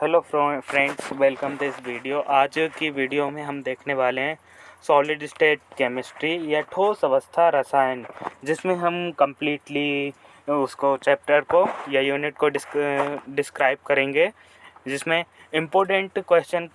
Hello friends, welcome to this video. आज की video में हम देखने वाले हैं सॉलिड स्टेट केमिस्ट्री या ठोस अवस्था रसायन, जिसमें हम कम्प्लीटली उसको चैप्टर को या यूनिट को डिस्क्राइब करेंगे, जिसमें इम्पोर्टेंट क्वेश्चन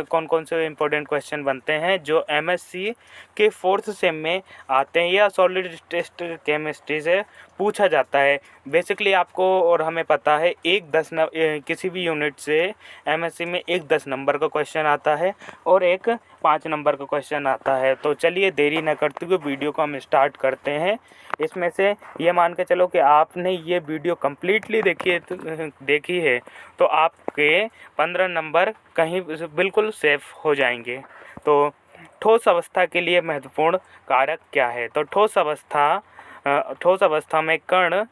कौन कौन से इम्पोर्टेंट क्वेश्चन बनते हैं जो एमएससी के 4th सेम में आते हैं या सॉलिड स्टेट केमिस्ट्री से पूछा जाता है। बेसिकली आपको और हमें पता है किसी भी यूनिट से एमएससी में एक 10 नंबर का क्वेश्चन आता है और एक 5 नंबर का क्वेश्चन आता है। तो चलिए देरी न करते हुए वीडियो को हम स्टार्ट करते हैं। इसमें से ये मान के चलो कि आपने ये वीडियो कम्प्लीटली देखी है तो आपके 15 नंबर कहीं बिल्कुल सेफ हो जाएंगे। तो ठोस अवस्था के लिए महत्वपूर्ण कारक क्या है? तो ठोस अवस्था में कण,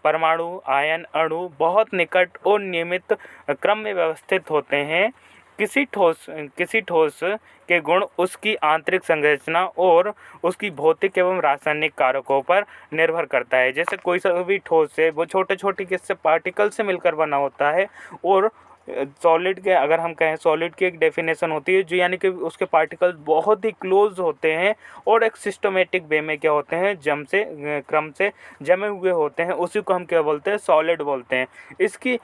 परमाणु, आयन, अणु बहुत निकट और नियमित क्रम में व्यवस्थित होते हैं। किसी ठोस के गुण उसकी आंतरिक संरचना और उसकी भौतिक एवं रासायनिक कारकों पर निर्भर करता है। जैसे कोई सा भी ठोस है वो छोटे छोटे किससे पार्टिकल से मिलकर बना होता है, और सॉलिड के अगर हम कहें, सॉलिड की एक डेफिनेशन होती है जो यानी कि उसके पार्टिकल्स बहुत ही क्लोज होते हैं और एक सिस्टमेटिक वे में क्या होते हैं, क्रम से जमे हुए होते हैं। उसी को हम क्या बोलते हैं? सॉलिड बोलते हैं। इसकी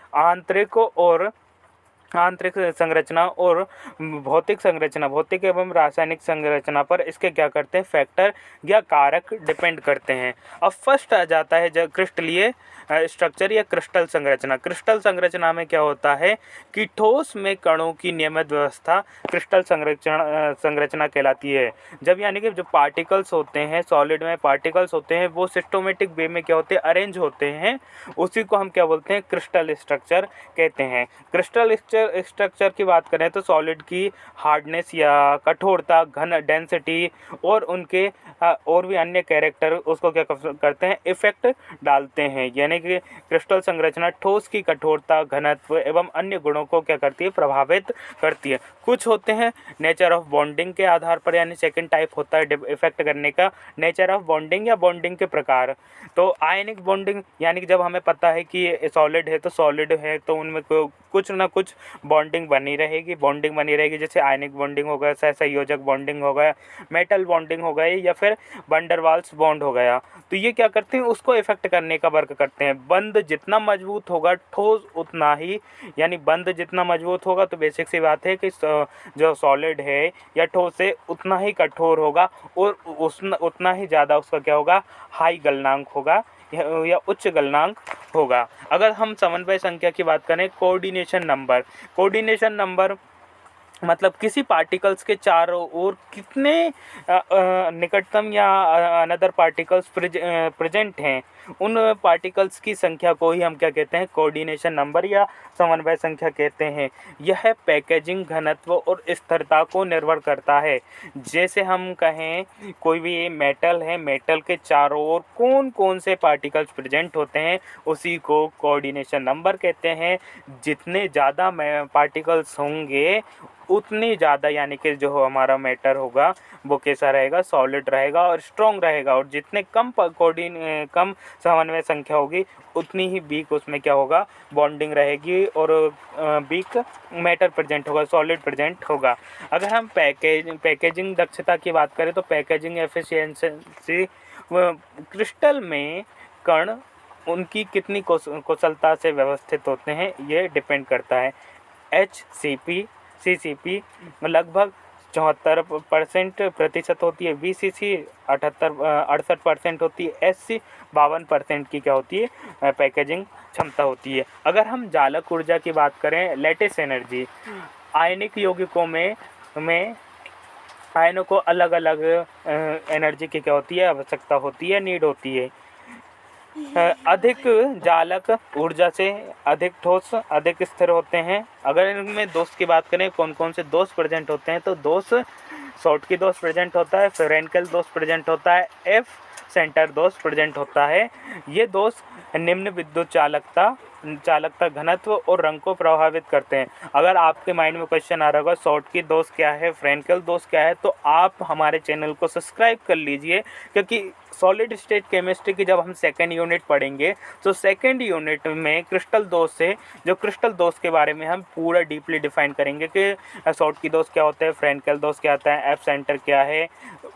आंतरिक संरचना और भौतिक एवं रासायनिक संरचना पर इसके क्या करते हैं, फैक्टर या कारक डिपेंड करते हैं। अब फर्स्ट आ जाता है जब क्रिस्टलीय स्ट्रक्चर या क्रिस्टल संरचना। क्रिस्टल संरचना में क्या होता है कि ठोस में कणों की नियमित व्यवस्था क्रिस्टल संरचना कहलाती है। जब यानी कि जो पार्टिकल्स होते हैं, सॉलिड में पार्टिकल्स होते हैं, वो सिस्टमेटिक वे में क्या होते हैं, अरेंज होते हैं। उसी को हम क्या बोलते हैं? क्रिस्टल स्ट्रक्चर कहते हैं। क्रिस्टल स्ट्रक्चर की बात करें तो सॉलिड की हार्डनेस या कठोरता, घन, डेंसिटी और उनके और भी अन्य कैरेक्टर उसको क्या करते हैं, इफेक्ट डालते हैं। यानी कि क्रिस्टल संरचना ठोस की कठोरता, घनत्व एवं अन्य गुणों को क्या करती है, प्रभावित करती है। कुछ होते हैं नेचर ऑफ बॉन्डिंग के आधार पर, यानी सेकंड टाइप होता है इफेक्ट करने का, नेचर ऑफ बॉन्डिंग या बॉन्डिंग के प्रकार। तो आयनिक बॉन्डिंग, यानी कि जब हमें पता है कि सॉलिड है तो उनमें कुछ ना कुछ बॉन्डिंग बनी रहेगी। जैसे आयनिक बॉन्डिंग हो गया, सहसंयोजक बॉन्डिंग हो गया, मेटल बॉन्डिंग हो गई, या फिर वंडरवाल्स बॉन्ड हो गया। तो ये क्या करते हैं, उसको इफेक्ट करने का वर्क करते हैं। बंध जितना मजबूत होगा ठोस उतना ही, यानी बंध जितना मजबूत होगा तो बेसिक सी बात है कि जो सॉलिड है या ठोस है उतना ही कठोर होगा और उतना ही ज़्यादा उसका क्या होगा, हाई गलनांक होगा या उच्च गलनांक होगा। अगर हम समन्वय संख्या की बात करें, कोऑर्डिनेशन नंबर मतलब किसी पार्टिकल्स के चारों ओर कितने निकटतम या अनदर पार्टिकल्स प्रेजेंट हैं, उन पार्टिकल्स की संख्या को ही हम क्या कहते हैं, कोऑर्डिनेशन नंबर या समन्वय संख्या कहते हैं। यह पैकेजिंग, घनत्व और स्थिरता को निर्भर करता है। जैसे हम कहें कोई भी मेटल है, मेटल के चारों ओर कौन कौन से पार्टिकल्स प्रेजेंट होते हैं, उसी को कोऑर्डिनेशन नंबर कहते हैं। जितने ज़्यादा पार्टिकल्स होंगे उतनी ज़्यादा, यानी कि जो हमारा मैटर होगा वो कैसा रहेगा, सॉलिड रहेगा और स्ट्रॉन्ग रहेगा। और जितने कम समन्वय संख्या होगी उतनी ही वीक उसमें क्या होगा, बॉन्डिंग रहेगी और वीक मैटर प्रेजेंट होगा, सॉलिड प्रेजेंट होगा। अगर हम पैकेजिंग दक्षता की बात करें तो पैकेजिंग एफिशिएंसी, क्रिस्टल में कण उनकी कितनी कुशलता से व्यवस्थित होते हैं ये डिपेंड करता है। CCP लगभग 74% होती है, VCC 68% होती है, SC 52% की क्या होती है, पैकेजिंग क्षमता होती है। अगर हम जालक ऊर्जा की बात करें, लेटिस एनर्जी, आयनिक यौगिकों में आयनों को अलग अलग एनर्जी की क्या होती है, आवश्यकता होती है, नीड होती है। अधिक जालक ऊर्जा से अधिक ठोस अधिक स्थिर होते हैं। अगर इनमें दोष की बात करें, कौन कौन से दोष प्रेजेंट होते हैं, तो दोष शॉर्टकी दोष प्रेजेंट होता है, फ्रेंकेल दोष प्रेजेंट होता है, एफ सेंटर दोष प्रेजेंट होता है। ये दोष निम्न विद्युत चालकता चालकता, घनत्व और रंग को प्रभावित करते हैं। अगर आपके माइंड में क्वेश्चन आ रहा होगा शॉटकी दोष क्या है, फ्रेंकेल दोष क्या है, तो आप हमारे चैनल को सब्सक्राइब कर लीजिए, क्योंकि सॉलिड स्टेट केमिस्ट्री की जब हम सेकेंड यूनिट पढ़ेंगे तो सेकेंड यूनिट में क्रिस्टल दोष से जो क्रिस्टल दोष के बारे में हम पूरा डीपली डिफाइन करेंगे कि शॉटकी दोष क्या होता है, फ्रेंकेल दोष क्या होता है, एफ सेंटर क्या है,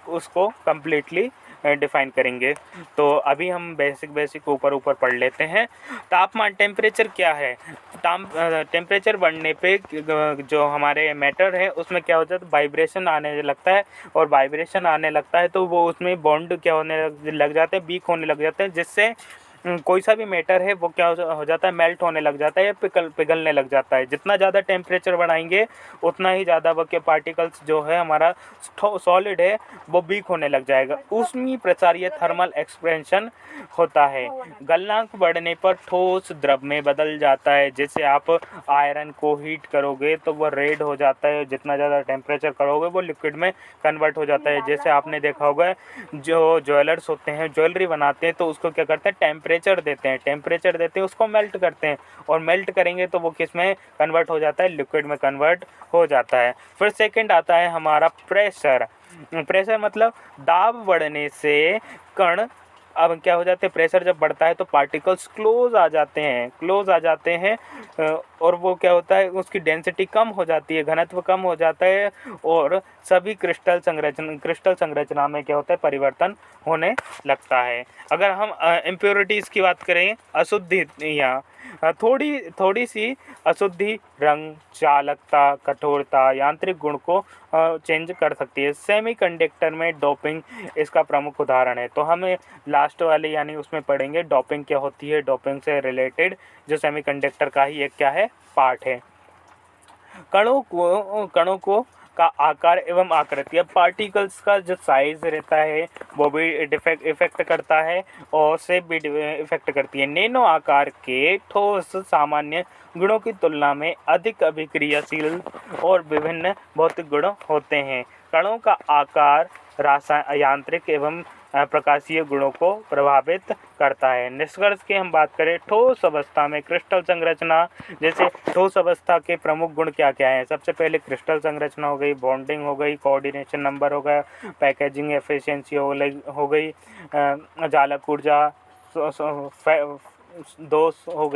उसको कम्प्लीटली डिफाइन करेंगे। तो अभी हम बेसिक ऊपर पढ़ लेते हैं। तापमान, टेम्परेचर क्या है? टेम्परेचर बढ़ने पे जो हमारे मैटर है उसमें क्या हो जाता है, वाइब्रेशन आने लगता है, और वाइब्रेशन आने लगता है तो वो उसमें बॉन्ड क्या होने लग जाते हैं, वीक होने लग जाते हैं, जिससे कोई सा भी मैटर है वो क्या हो जाता है, मेल्ट होने लग जाता है या पिघलने लग जाता है। जितना ज़्यादा टेम्परेचर बढ़ाएंगे उतना ही ज़्यादा वो के पार्टिकल्स जो है हमारा सॉलिड है वो वीक होने लग जाएगा। उसमें प्रसारीय थर्मल एक्सपेंशन होता है। गलनांक बढ़ने पर ठोस द्रव में बदल जाता है। जैसे आप आयरन को हीट करोगे तो वो रेड हो जाता है, जितना ज़्यादा टेम्परेचर करोगे वो लिक्विड में कन्वर्ट हो जाता है। जैसे आपने देखा होगा जो ज्वेलर्स होते हैं, ज्वेलरी बनाते हैं तो उसको क्या करते हैं, टेम्परेचर देते हैं, उसको मेल्ट करते हैं, और मेल्ट करेंगे तो वो किस में कन्वर्ट हो जाता है, लिक्विड में कन्वर्ट हो जाता है। फिर सेकंड आता है हमारा प्रेशर। प्रेशर मतलब दाब बढ़ने से कण अब क्या हो जाते हैं, प्रेशर जब बढ़ता है तो पार्टिकल्स क्लोज आ जाते हैं, और वो क्या होता है, उसकी डेंसिटी कम हो जाती है, घनत्व कम हो जाता है, और सभी क्रिस्टल संरचना में क्या होता है, परिवर्तन होने लगता है। अगर हम इम्प्योरिटीज़ की बात करें, अशुद्धियाँ, थोड़ी सी अशुद्धि रंग, चालकता, कठोरता, यांत्रिक गुण को चेंज कर सकती है। सेमीकंडक्टर में डोपिंग इसका प्रमुख उदाहरण है। तो हमें लास्ट वाले यानी उसमें पढ़ेंगे डोपिंग क्या होती है, डोपिंग से रिलेटेड जो सेमीकंडक्टर का ही एक क्या है, पार्ट है। कणों को का आकार एवं आकृति, अब पार्टिकल्स का जो साइज रहता है वो भी इफेक्ट करता है, और शेप भी इफेक्ट करती है। नैनो आकार के ठोस सामान्य गुणों की तुलना में अधिक अभिक्रियाशील और विभिन्न भौतिक गुण होते हैं। कणों का आकार यांत्रिक एवं प्रकाशीय गुणों को प्रभावित करता है। निष्कर्ष की हम बात करें, ठोस अवस्था में क्रिस्टल संरचना, जैसे ठोस अवस्था के प्रमुख गुण क्या क्या हैं। सबसे पहले क्रिस्टल संरचना हो गई, बॉन्डिंग हो गई, कोऑर्डिनेशन नंबर हो गया, पैकेजिंग एफिशिएंसी हो गई, जालक ऊर्जा दोष हो गए,